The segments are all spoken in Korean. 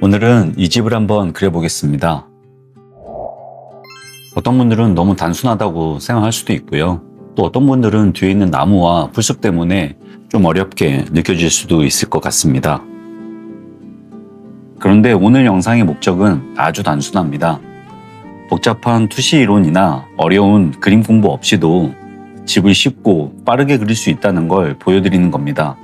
오늘은 이 집을 한번 그려보겠습니다. 어떤 분들은 너무 단순하다고 생각할 수도 있고요. 또 어떤 분들은 뒤에 있는 나무와 풀숲 때문에 좀 어렵게 느껴질 수도 있을 것 같습니다. 그런데 오늘 영상의 목적은 아주 단순합니다. 복잡한 투시 이론이나 어려운 그림 공부 없이도 집을 쉽고 빠르게 그릴 수 있다는 걸 보여드리는 겁니다.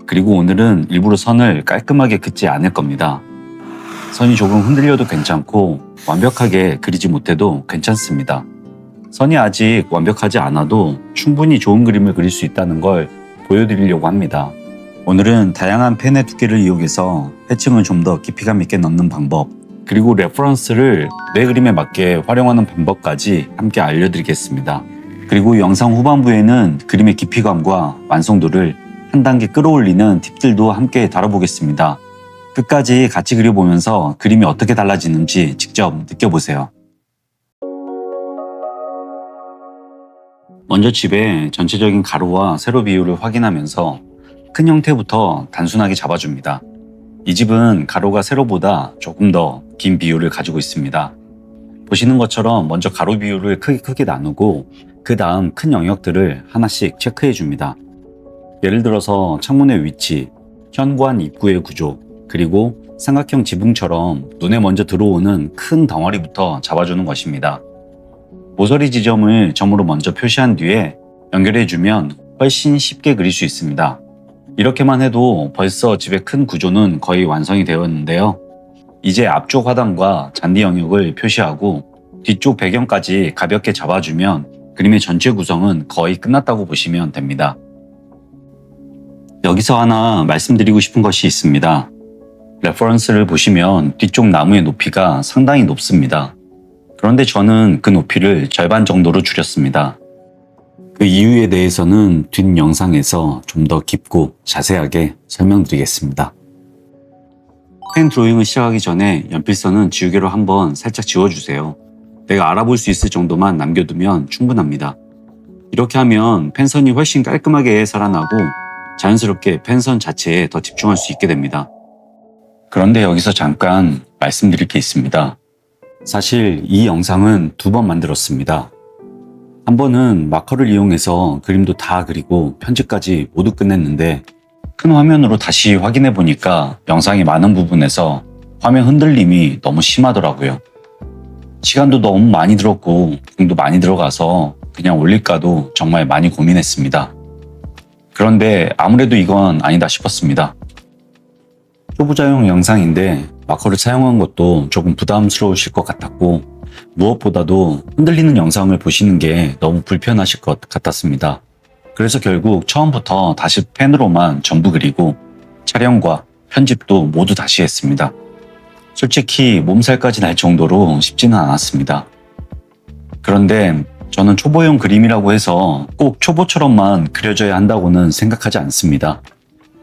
그리고 오늘은 일부러 선을 깔끔하게 긋지 않을 겁니다. 선이 조금 흔들려도 괜찮고 완벽하게 그리지 못해도 괜찮습니다. 선이 아직 완벽하지 않아도 충분히 좋은 그림을 그릴 수 있다는 걸 보여드리려고 합니다. 오늘은 다양한 펜의 두께를 이용해서 패층을 좀 더 깊이감 있게 넣는 방법, 그리고 레퍼런스를 내 그림에 맞게 활용하는 방법까지 함께 알려드리겠습니다. 그리고 영상 후반부에는 그림의 깊이감과 완성도를 한 단계 끌어올리는 팁들도 함께 다뤄보겠습니다. 끝까지 같이 그려보면서 그림이 어떻게 달라지는지 직접 느껴보세요. 먼저 집의 전체적인 가로와 세로 비율을 확인하면서 큰 형태부터 단순하게 잡아줍니다. 이 집은 가로가 세로보다 조금 더 긴 비율을 가지고 있습니다. 보시는 것처럼 먼저 가로 비율을 크게 나누고 그 다음 큰 영역들을 하나씩 체크해 줍니다. 예를 들어서 창문의 위치, 현관 입구의 구조, 그리고 삼각형 지붕처럼 눈에 먼저 들어오는 큰 덩어리부터 잡아주는 것입니다. 모서리 지점을 점으로 먼저 표시한 뒤에 연결해주면 훨씬 쉽게 그릴 수 있습니다. 이렇게만 해도 벌써 집의 큰 구조는 거의 완성이 되었는데요. 이제 앞쪽 화단과 잔디 영역을 표시하고 뒤쪽 배경까지 가볍게 잡아주면 그림의 전체 구성은 거의 끝났다고 보시면 됩니다. 여기서 하나 말씀드리고 싶은 것이 있습니다. 레퍼런스를 보시면 뒤쪽 나무의 높이가 상당히 높습니다. 그런데 저는 그 높이를 절반 정도로 줄였습니다. 그 이유에 대해서는 뒷 영상에서 좀 더 깊고 자세하게 설명드리겠습니다. 펜 드로잉을 시작하기 전에 연필선은 지우개로 한번 살짝 지워주세요. 내가 알아볼 수 있을 정도만 남겨두면 충분합니다. 이렇게 하면 펜선이 훨씬 깔끔하게 살아나고 자연스럽게 펜선 자체에 더 집중할 수 있게 됩니다. 그런데 여기서 잠깐 말씀드릴 게 있습니다. 사실 이 영상은 2번 만들었습니다. 한 번은 마커를 이용해서 그림도 다 그리고 편집까지 모두 끝냈는데 큰 화면으로 다시 확인해 보니까 영상의 많은 부분에서 화면 흔들림이 너무 심하더라고요. 시간도 너무 많이 들었고 돈도 많이 들어가서 그냥 올릴까도 정말 많이 고민했습니다. 그런데 아무래도 이건 아니다 싶었습니다. 초보자용 영상인데 마커를 사용한 것도 조금 부담스러우실 것 같았고 무엇보다도 흔들리는 영상을 보시는 게 너무 불편하실 것 같았습니다. 그래서 결국 처음부터 다시 펜으로만 전부 그리고 촬영과 편집도 모두 다시 했습니다. 솔직히 몸살까지 날 정도로 쉽지는 않았습니다. 그런데 저는 초보용 그림이라고 해서 꼭 초보처럼만 그려져야 한다고는 생각하지 않습니다.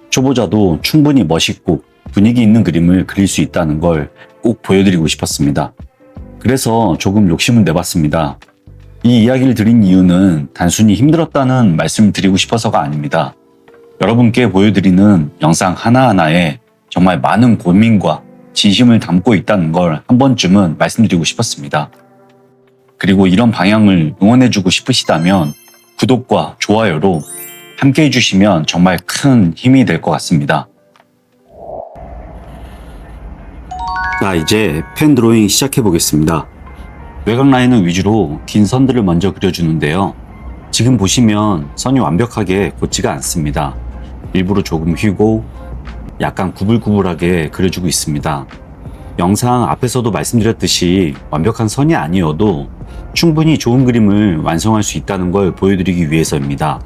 초보자도 충분히 멋있고 분위기 있는 그림을 그릴 수 있다는 걸 꼭 보여드리고 싶었습니다. 그래서 조금 욕심을 내봤습니다. 이 이야기를 드린 이유는 단순히 힘들었다는 말씀을 드리고 싶어서가 아닙니다. 여러분께 보여드리는 영상 하나하나에 정말 많은 고민과 진심을 담고 있다는 걸 한 번쯤은 말씀드리고 싶었습니다. 그리고 이런 방향을 응원해주고 싶으시다면 구독과 좋아요로 함께 해주시면 정말 큰 힘이 될 것 같습니다. 자, 이제 펜 드로잉 시작해 보겠습니다. 외곽 라인을 위주로 긴 선들을 먼저 그려주는데요. 지금 보시면 선이 완벽하게 곧지가 않습니다. 일부러 조금 휘고 약간 구불구불하게 그려주고 있습니다. 영상 앞에서도 말씀드렸듯이 완벽한 선이 아니어도 충분히 좋은 그림을 완성할 수 있다는 걸 보여드리기 위해서입니다.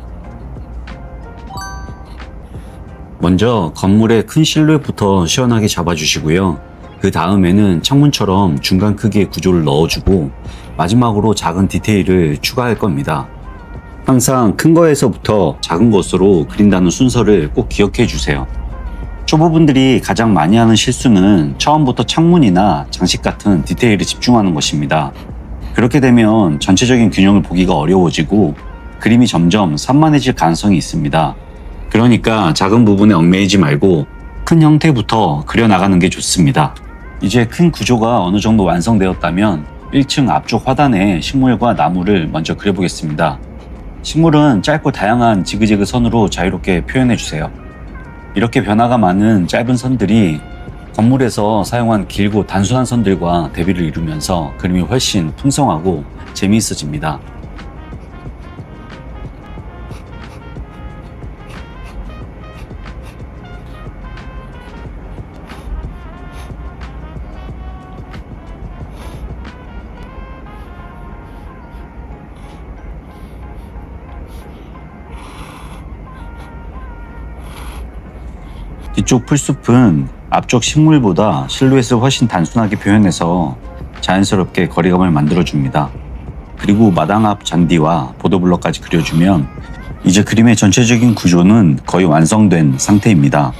먼저 건물의 큰 실루엣부터 시원하게 잡아주시고요. 그 다음에는 창문처럼 중간 크기의 구조를 넣어주고 마지막으로 작은 디테일을 추가할 겁니다. 항상 큰 거에서부터 작은 것으로 그린다는 순서를 꼭 기억해 주세요. 초보분들이 가장 많이 하는 실수는 처음부터 창문이나 장식 같은 디테일에 집중하는 것입니다. 그렇게 되면 전체적인 균형을 보기가 어려워지고 그림이 점점 산만해질 가능성이 있습니다. 그러니까 작은 부분에 얽매이지 말고 큰 형태부터 그려나가는 게 좋습니다. 이제 큰 구조가 어느 정도 완성되었다면 1층 앞쪽 화단에 식물과 나무를 먼저 그려보겠습니다. 식물은 짧고 다양한 지그재그 선으로 자유롭게 표현해주세요. 이렇게 변화가 많은 짧은 선들이 건물에서 사용한 길고 단순한 선들과 대비를 이루면서 그림이 훨씬 풍성하고 재미있어집니다. 뒤쪽 풀숲은 앞쪽 식물보다 실루엣을 훨씬 단순하게 표현해서 자연스럽게 거리감을 만들어줍니다. 그리고 마당 앞 잔디와 보도블럭까지 그려주면 이제 그림의 전체적인 구조는 거의 완성된 상태입니다.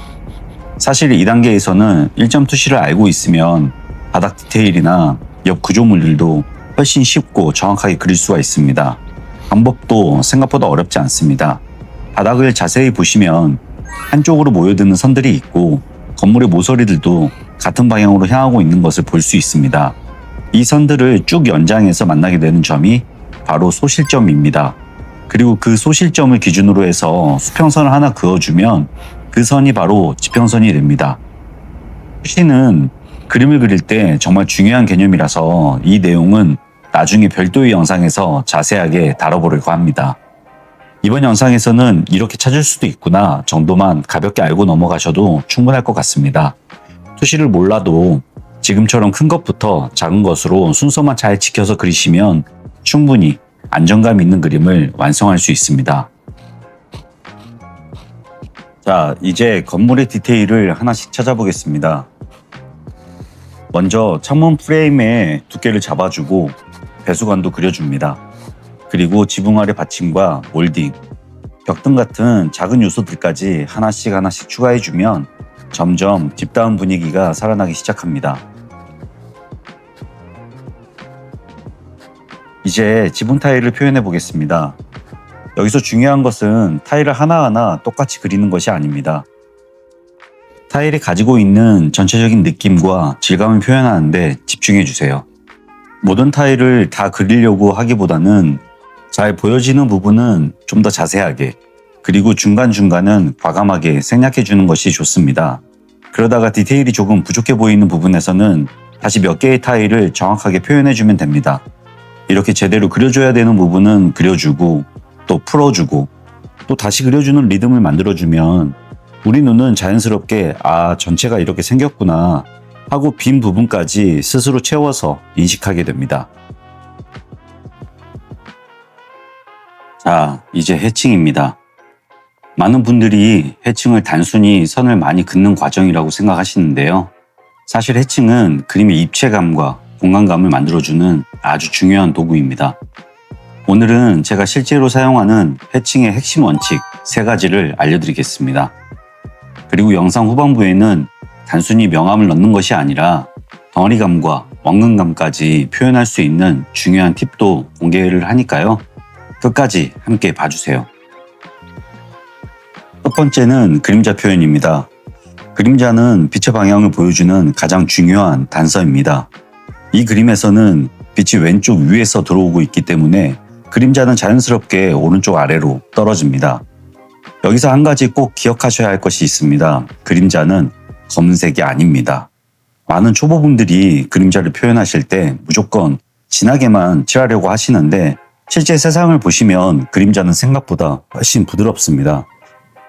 사실 이 단계에서는 1점 투시를 알고 있으면 바닥 디테일이나 옆 구조물들도 훨씬 쉽고 정확하게 그릴 수가 있습니다. 방법도 생각보다 어렵지 않습니다. 바닥을 자세히 보시면 한쪽으로 모여드는 선들이 있고 건물의 모서리들도 같은 방향으로 향하고 있는 것을 볼 수 있습니다. 이 선들을 쭉 연장해서 만나게 되는 점이 바로 소실점입니다. 그리고 그 소실점을 기준으로 해서 수평선을 하나 그어주면 그 선이 바로 지평선이 됩니다. 수시는 그림을 그릴 때 정말 중요한 개념이라서 이 내용은 나중에 별도의 영상에서 자세하게 다뤄보려고 합니다. 이번 영상에서는 이렇게 찾을 수도 있구나 정도만 가볍게 알고 넘어가셔도 충분할 것 같습니다. 투시를 몰라도 지금처럼 큰 것부터 작은 것으로 순서만 잘 지켜서 그리시면 충분히 안정감 있는 그림을 완성할 수 있습니다. 자, 이제 건물의 디테일을 하나씩 찾아보겠습니다. 먼저 창문 프레임의 두께를 잡아주고 배수관도 그려줍니다. 그리고 지붕 아래 받침과 몰딩, 벽등 같은 작은 요소들까지 하나씩 추가해주면 점점 딥다운 분위기가 살아나기 시작합니다. 이제 지붕 타일을 표현해 보겠습니다. 여기서 중요한 것은 타일을 하나하나 똑같이 그리는 것이 아닙니다. 타일이 가지고 있는 전체적인 느낌과 질감을 표현하는데 집중해 주세요. 모든 타일을 다 그리려고 하기보다는 잘 보여지는 부분은 좀 더 자세하게, 그리고 중간중간은 과감하게 생략해 주는 것이 좋습니다. 그러다가 디테일이 조금 부족해 보이는 부분에서는 다시 몇 개의 타일을 정확하게 표현해 주면 됩니다. 이렇게 제대로 그려줘야 되는 부분은 그려주고 또 풀어주고 또 다시 그려주는 리듬을 만들어주면 우리 눈은 자연스럽게 전체가 이렇게 생겼구나 하고 빈 부분까지 스스로 채워서 인식하게 됩니다. 자, 이제 해칭입니다. 많은 분들이 해칭을 단순히 선을 많이 긋는 과정이라고 생각하시는데요. 사실 해칭은 그림의 입체감과 공간감을 만들어주는 아주 중요한 도구입니다. 오늘은 제가 실제로 사용하는 해칭의 핵심 원칙 3가지를 알려드리겠습니다. 그리고 영상 후반부에는 단순히 명암을 넣는 것이 아니라 덩어리감과 원근감까지 표현할 수 있는 중요한 팁도 공개를 하니까요. 끝까지 함께 봐주세요. 첫 번째는 그림자 표현입니다. 그림자는 빛의 방향을 보여주는 가장 중요한 단서입니다. 이 그림에서는 빛이 왼쪽 위에서 들어오고 있기 때문에 그림자는 자연스럽게 오른쪽 아래로 떨어집니다. 여기서 한 가지 꼭 기억하셔야 할 것이 있습니다. 그림자는 검은색이 아닙니다. 많은 초보분들이 그림자를 표현하실 때 무조건 진하게만 칠하려고 하시는데 실제 세상을 보시면 그림자는 생각보다 훨씬 부드럽습니다.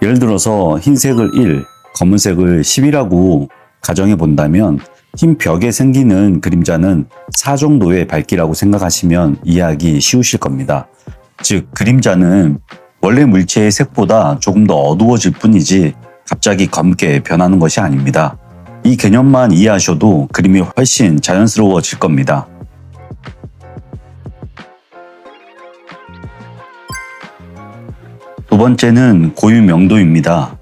예를 들어서 흰색을 1, 검은색을 10이라고 가정해 본다면 흰 벽에 생기는 그림자는 4 정도의 밝기라고 생각하시면 이해하기 쉬우실 겁니다. 즉 그림자는 원래 물체의 색보다 조금 더 어두워질 뿐이지 갑자기 검게 변하는 것이 아닙니다. 이 개념만 이해하셔도 그림이 훨씬 자연스러워질 겁니다. 두 번째는 고유 명도입니다.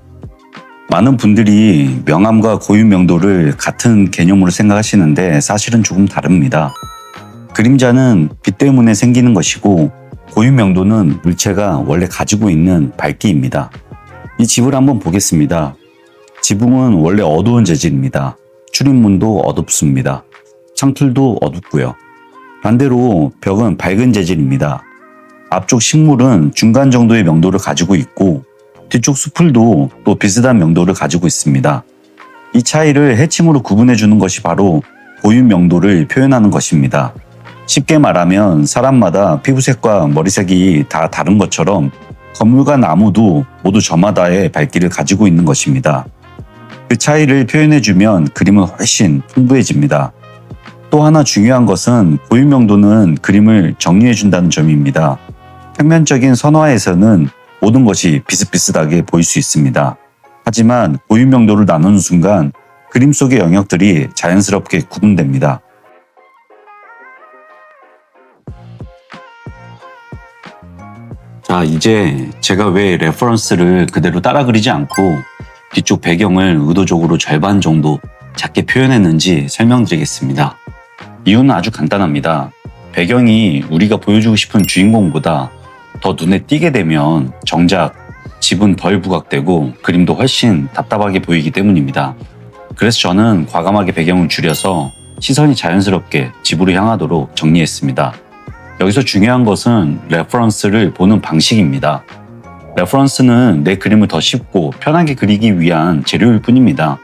많은 분들이 명암과 고유 명도를 같은 개념으로 생각하시는데 사실은 조금 다릅니다. 그림자는 빛 때문에 생기는 것이고 고유 명도는 물체가 원래 가지고 있는 밝기입니다. 이 집을 한번 보겠습니다. 지붕은 원래 어두운 재질입니다. 출입문도 어둡습니다. 창틀도 어둡고요. 반대로 벽은 밝은 재질입니다. 앞쪽 식물은 중간 정도의 명도를 가지고 있고 뒤쪽 수풀도 또 비슷한 명도를 가지고 있습니다. 이 차이를 해칭으로 구분해 주는 것이 바로 고유 명도를 표현하는 것입니다. 쉽게 말하면 사람마다 피부색과 머리색이 다 다른 것처럼 건물과 나무도 모두 저마다의 밝기를 가지고 있는 것입니다. 그 차이를 표현해 주면 그림은 훨씬 풍부해집니다. 또 하나 중요한 것은 고유 명도는 그림을 정리해 준다는 점입니다. 평면적인 선화에서는 모든 것이 비슷비슷하게 보일 수 있습니다. 하지만 고유 명도를 나누는 순간 그림 속의 영역들이 자연스럽게 구분됩니다. 자, 이제 제가 왜 레퍼런스를 그대로 따라 그리지 않고 뒤쪽 배경을 의도적으로 절반 정도 작게 표현했는지 설명드리겠습니다. 이유는 아주 간단합니다. 배경이 우리가 보여주고 싶은 주인공보다 더 눈에 띄게 되면 정작 집은 덜 부각되고 그림도 훨씬 답답하게 보이기 때문입니다. 그래서 저는 과감하게 배경을 줄여서 시선이 자연스럽게 집으로 향하도록 정리했습니다. 여기서 중요한 것은 레퍼런스를 보는 방식입니다. 레퍼런스는 내 그림을 더 쉽고 편하게 그리기 위한 재료일 뿐입니다.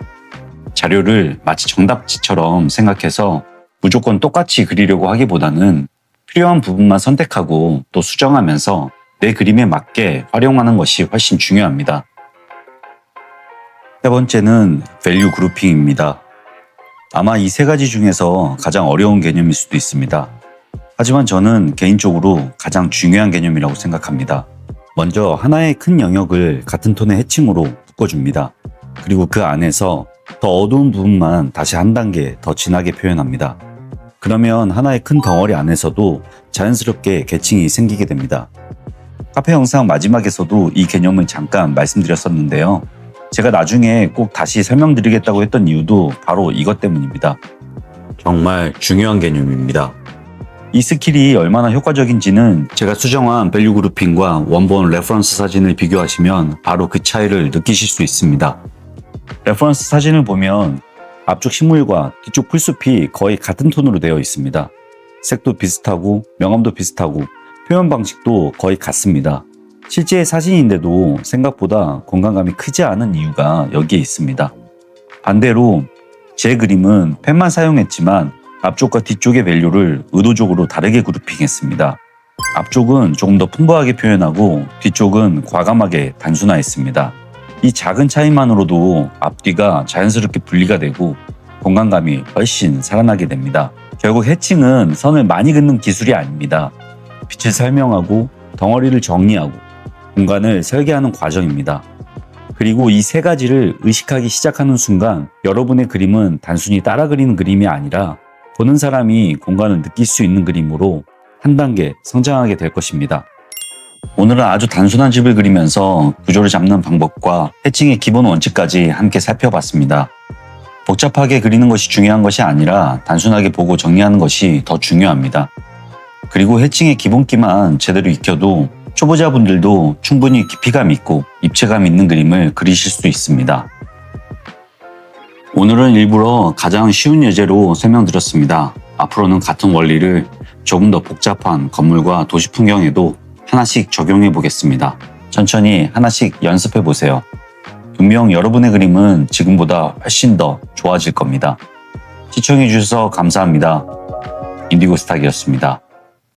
자료를 마치 정답지처럼 생각해서 무조건 똑같이 그리려고 하기보다는 필요한 부분만 선택하고 또 수정하면서 내 그림에 맞게 활용하는 것이 훨씬 중요합니다. 세 번째는 밸류 그룹핑입니다. 아마 이 세 가지 중에서 가장 어려운 개념일 수도 있습니다. 하지만 저는 개인적으로 가장 중요한 개념이라고 생각합니다. 먼저 하나의 큰 영역을 같은 톤의 해칭으로 묶어줍니다. 그리고 그 안에서 더 어두운 부분만 다시 한 단계 더 진하게 표현합니다. 그러면 하나의 큰 덩어리 안에서도 자연스럽게 계층이 생기게 됩니다. 카페 영상 마지막에서도 이 개념을 잠깐 말씀드렸었는데요. 제가 나중에 꼭 다시 설명드리겠다고 했던 이유도 바로 이것 때문입니다. 정말 중요한 개념입니다. 이 스킬이 얼마나 효과적인지는 제가 수정한 밸류 그룹핑과 원본 레퍼런스 사진을 비교하시면 바로 그 차이를 느끼실 수 있습니다. 레퍼런스 사진을 보면 앞쪽 식물과 뒤쪽 풀숲이 거의 같은 톤으로 되어 있습니다. 색도 비슷하고 명암도 비슷하고 표현 방식도 거의 같습니다. 실제의 사진인데도 생각보다 공간감이 크지 않은 이유가 여기에 있습니다. 반대로 제 그림은 펜만 사용했지만 앞쪽과 뒤쪽의 밸류를 의도적으로 다르게 그룹핑했습니다. 앞쪽은 조금 더 풍부하게 표현하고 뒤쪽은 과감하게 단순화했습니다. 이 작은 차이만으로도 앞뒤가 자연스럽게 분리가 되고 공간감이 훨씬 살아나게 됩니다. 결국 해칭은 선을 많이 긋는 기술이 아닙니다. 빛을 설명하고 덩어리를 정리하고 공간을 설계하는 과정입니다. 그리고 이 세 가지를 의식하기 시작하는 순간 여러분의 그림은 단순히 따라 그리는 그림이 아니라 보는 사람이 공간을 느낄 수 있는 그림으로 한 단계 성장하게 될 것입니다. 오늘은 아주 단순한 집을 그리면서 구조를 잡는 방법과 해칭의 기본 원칙까지 함께 살펴봤습니다. 복잡하게 그리는 것이 중요한 것이 아니라 단순하게 보고 정리하는 것이 더 중요합니다. 그리고 해칭의 기본기만 제대로 익혀도 초보자분들도 충분히 깊이감 있고 입체감 있는 그림을 그리실 수 있습니다. 오늘은 일부러 가장 쉬운 예제로 설명드렸습니다. 앞으로는 같은 원리를 조금 더 복잡한 건물과 도시 풍경에도 하나씩 적용해 보겠습니다. 천천히 하나씩 연습해 보세요. 분명 여러분의 그림은 지금보다 훨씬 더 좋아질 겁니다. 시청해 주셔서 감사합니다. 인디고 스탁이었습니다.